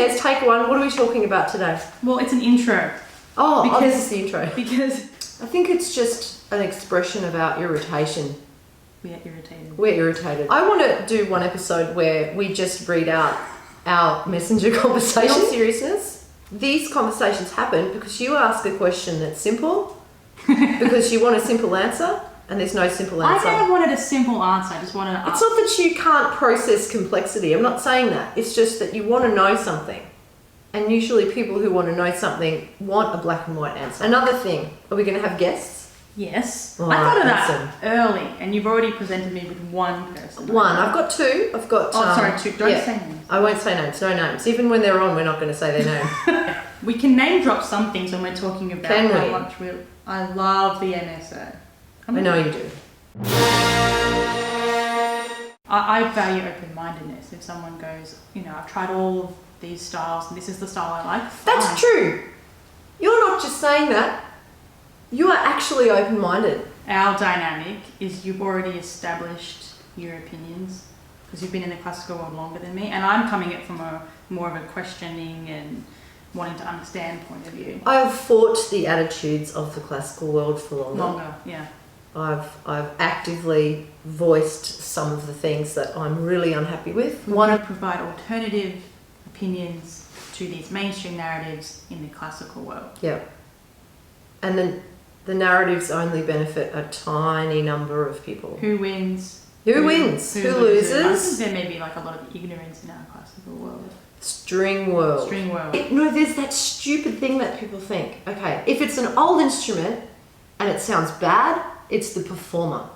cares? Take one. What are we talking about today? Well, it's an intro. Oh, this is the intro. Because I think it's just an expression of our irritation. we are irritated. We're irritated. I want to do one episode where we just read out our messenger conversation. In all seriousness, these conversations happen because you ask a question that's simple, because you want a simple answer, and there's no simple answer. I never wanted a simple answer. I just wanted to ask. It's not that you can't process complexity. I'm not saying that. It's just that you want to know something. And usually people who want to know something want a black and white answer. Another thing, are we going to have guests? Yes. All I thought of right, that early, and you've already presented me with one person. One. I've got two. I've got... sorry, two. Don't say names. I won't say names. No names. Even when they're on, we're not going to say their name. We can name drop some things when we're talking about how much I love the NSO. I know you do. I value open-mindedness. If someone goes, I've tried all of these styles and this is the style I like. Fine. That's true. You're not just saying that. You are actually open-minded. Our dynamic is you've already established your opinions because you've been in the classical world longer than me, and I'm coming at from more of a questioning and wanting to understand point of view. I've fought the attitudes of the classical world for longer. Yeah. I've actively voiced some of the things that I'm really unhappy with. We want to provide alternative opinions to these mainstream narratives in the classical world. Yeah. And then the narratives only benefit a tiny number of people. Who wins? Who wins? Who loses? I think there may be like a lot of ignorance in our classical world. String world. String world. No, there's that stupid thing that people think. Okay, if it's an old instrument and it sounds bad, it's the performer.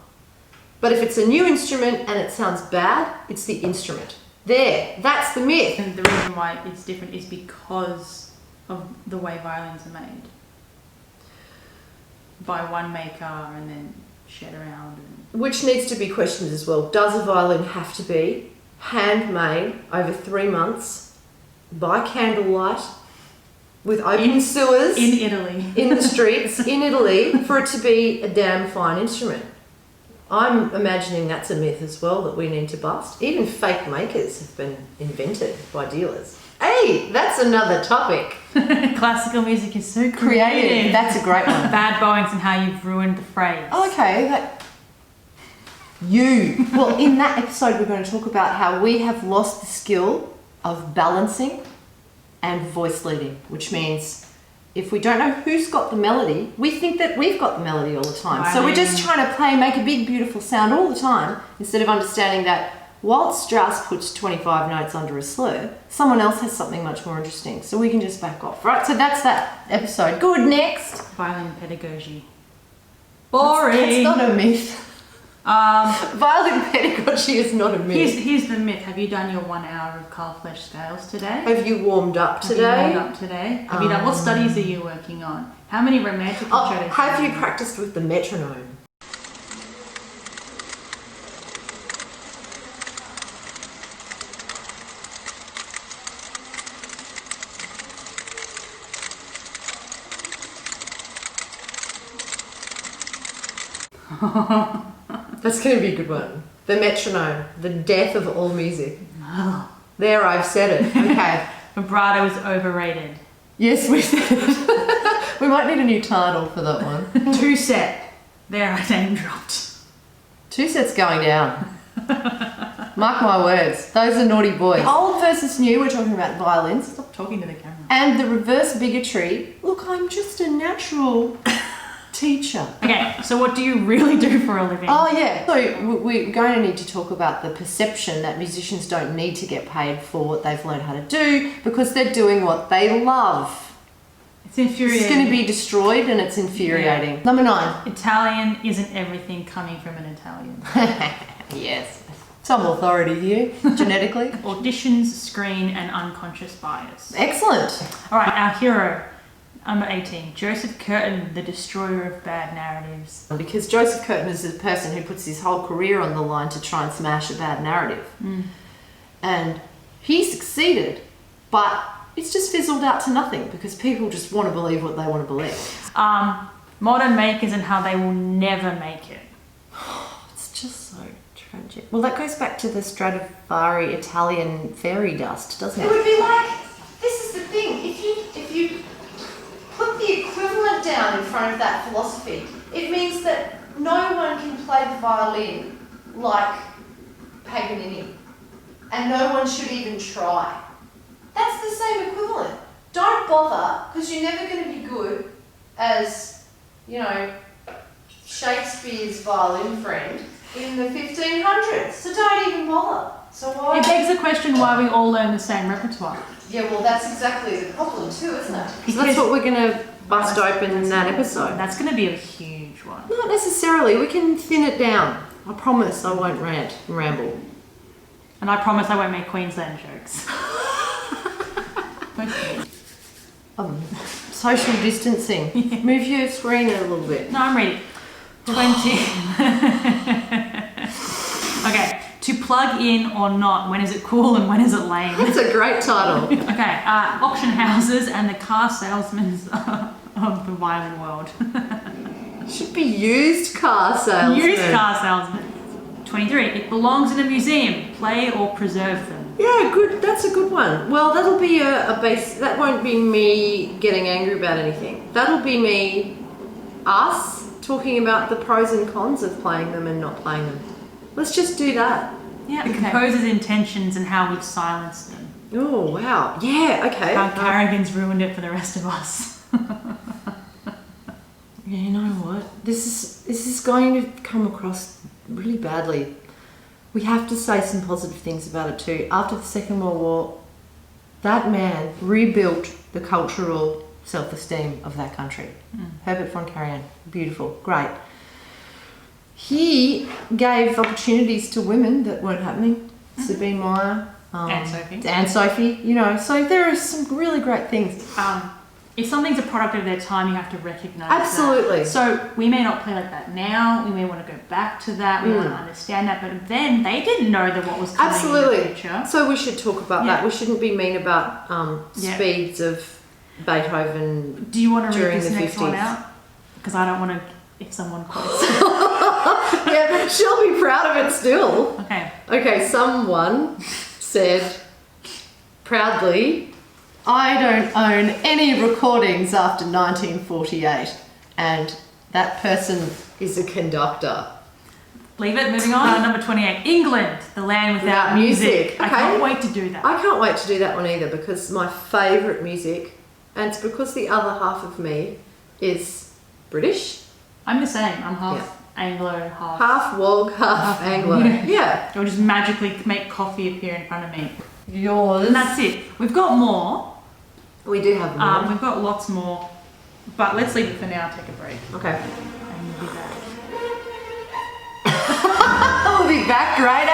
But if it's a new instrument and it sounds bad, it's the instrument. There, that's the myth. And the reason why it's different is because of the way violins are made. By one maker and then shared around. Which needs to be questioned as well. Does a violin have to be handmade over 3 months by candlelight with open sewers in Italy, in the streets in Italy for it to be a damn fine instrument? I'm imagining that's a myth as well that we need to bust. Even fake makers have been invented by dealers. Hey, that's another topic. Classical music is so creative. That's a great one. Bad bowings and how you've ruined the phrase. Oh, okay. Well, in that episode, we're going to talk about how we have lost the skill of balancing and voice leading, which means if we don't know who's got the melody, we think that we've got the melody all the time. Right. So we're just trying to make a big, beautiful sound all the time instead of understanding that whilst Strauss puts 25 notes under a slur, someone else has something much more interesting. So we can just back off, right? So that's that episode. Good, next. Violin pedagogy. Boring. That's not a myth. Violin pedagogy is not a myth. Here's the myth. Have you done your 1 hour of Carl Flesch scales today? Have you warmed up today? Have you done, what studies are you working on? How many romantic concertos? Have you practiced with the metronome? That's going to be a good one. The metronome, the death of all music. Oh. There, I've said it. Okay. Vibrato is overrated. Yes, we said it. We might need a new title for that one. 2 set. There, I name dropped. 2 sets going down. Mark my words. Those are naughty boys. Old versus new, we're talking about violins. Stop talking to the camera. And the reverse bigotry. Look, I'm just a natural teacher. Okay, so what do you really do for a living? Oh yeah, so we're going to need to talk about the perception that musicians don't need to get paid for what they've learned how to do because they're doing what they love. It's infuriating. It's going to be destroyed and it's infuriating. Yeah. Number 9. Italian isn't everything coming from an Italian. Yes. Some authority here, genetically. Auditions, screen and unconscious bias. Excellent. All right, our hero. Number 18, Joseph Curtin, the destroyer of bad narratives. Because Joseph Curtin is the person who puts his whole career on the line to try and smash a bad narrative. And he succeeded, but it's just fizzled out to nothing because people just want to believe what they want to believe. Modern makers and how they will never make it. It's just so tragic. Well, that goes back to the Stradivari Italian fairy dust, doesn't it? It would be like down in front of that philosophy. It means that no one can play the violin like Paganini, and no one should even try. That's the same equivalent. Don't bother, because you're never going to be good as, you know, Shakespeare's violin friend in the 1500s. So don't even bother. So why? It begs the question why we all learn the same repertoire. Yeah, well, that's exactly the problem too, isn't it? Because That's what we're going to bust open in that episode. That's going to be a huge one. Not necessarily. We can thin it down. I promise I won't rant and ramble. And I promise I won't make Queensland jokes. Social distancing. Move your screen a little bit. No, I'm ready. 20. Okay. To plug in or not, when is it cool and when is it lame? That's a great title. Okay. Auction houses and the car salesmen of the violin world. Should be used car salesmen. Used car salesmen. 23. It belongs in a museum. Play or preserve them. Yeah, good. That's a good one. Well, that'll be a base. That won't be me getting angry about anything. That'll be us talking about the pros and cons of playing them and not playing them. Let's just do that. Yeah, the composer's intentions and how we've silenced them. Oh, wow. Yeah, okay. How Carrigan's ruined it for the rest of us. Yeah, you know what? This is going to come across really badly. We have to say some positive things about it too. After the Second World War, that man rebuilt the cultural self-esteem of that country. Herbert von Karajan, beautiful, great. He gave opportunities to women that weren't happening. Sabine Meyer, and Sophie, you know. So there are some really great things. If something's a product of their time, you have to recognise Absolutely. that. So we may not play like that now. We may want to go back to that. We want to understand that. But then they didn't know that what was coming in the future. So we should talk about that. We shouldn't be mean about speeds of Beethoven. Do you want to read during this the next 50s. one out? Because I don't want to. If someone quotes. Yeah, but she'll be proud of it still. Okay. Okay, someone said proudly, I don't own any recordings after 1948, and that person is a conductor. Leave it, moving on. Number 28, England, the land without music. Okay. I can't wait to do that. I can't wait to do that one either, because my favourite music, and it's because the other half of me is British. I'm the same. I'm half Anglo, half... Half Wog, half Anglo. Yeah. Or just magically make coffee appear in front of me. Yours. And that's it. We've got more. We do have more. We've got lots more. But let's leave it for now. Take a break. Okay. And we'll be back. We'll be back right